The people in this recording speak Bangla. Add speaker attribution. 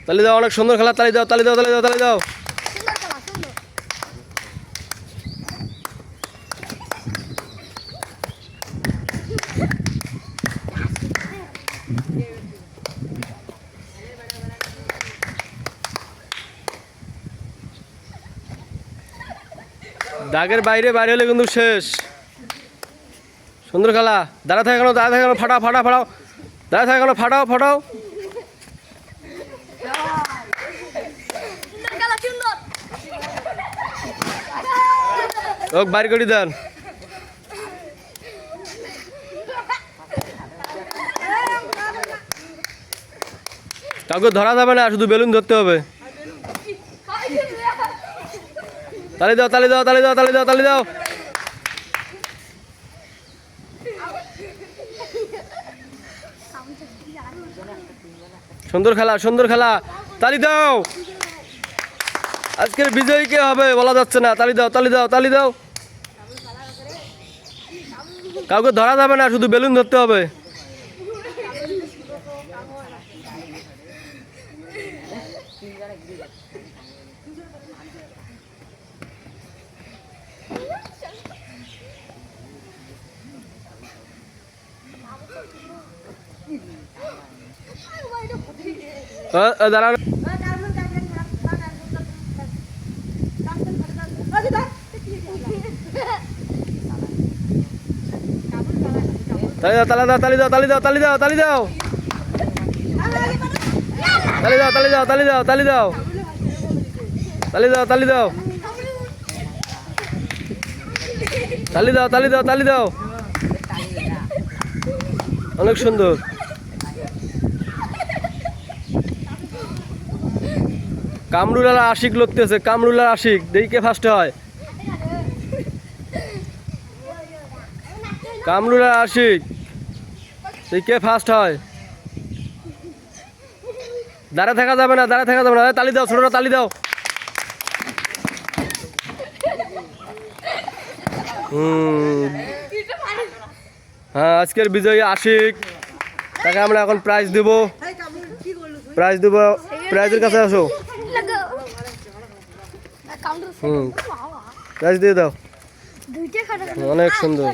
Speaker 1: তালি দাও, অনেক সুন্দর খেলা, তালি দাও, তালি দাও, তালি দাও, তালি দাও। দাগের বাইরে বাইরে হলে কিন্তু শেষ। সুন্দর খেলা, দাঁড়া থাকে কেন, দাঁড়া থাকে কেন, ফাটাও ফাটাও ফাটাও, দাঁড়া থাকে কেন, ফাটাও ফাটাও। ওক বাইর করে দেন। কাউকে ধরা যাবে না, শুধু বেলুন ধরতে হবে। তালি দাও, তালি দাও, তালি দাও, তালি দাও, তালি দাও। সুন্দর খেলা, সুন্দর খেলা, তালি দাও। আজকের বিজয়ী কে হবে বলা যাচ্ছে না, তালি দাও, তালি দাও, তালি দাও। কাউকে ধরা যাবে না, শুধু বেলুন ধরতে হবে। দাঁড়ান, তালি দাও, তালি দাও, তালি দাও, তালি দাও, তালি দাও, তালি দাও, তালি দাও, তালি দাও, তালি দাও, তালি দাও, তালি দাও, তালি দাও, তালি দাও, তালি দাও। অনেক সুন্দর। কামরুলার আশিক লাগতেছে, কামরুলার আশিক, দেখি কে ফার্স্ট হয়। কামরুলার আশিক, দেখি কে ফার্স্ট হয়। দাঁড়া থাকা যাবে না, দাঁড়া থাকা যাবে না, তালি দাও, ছোটরা তালি দাও। হ্যাঁ, আজকের বিজয়ী আশিক, তাকে আমরা এখন প্রাইজ দেব। প্রাইজ দেব, প্রাইজের কাছে আসো। প্রাইজ দিয়ে দাও। অনেক সুন্দর।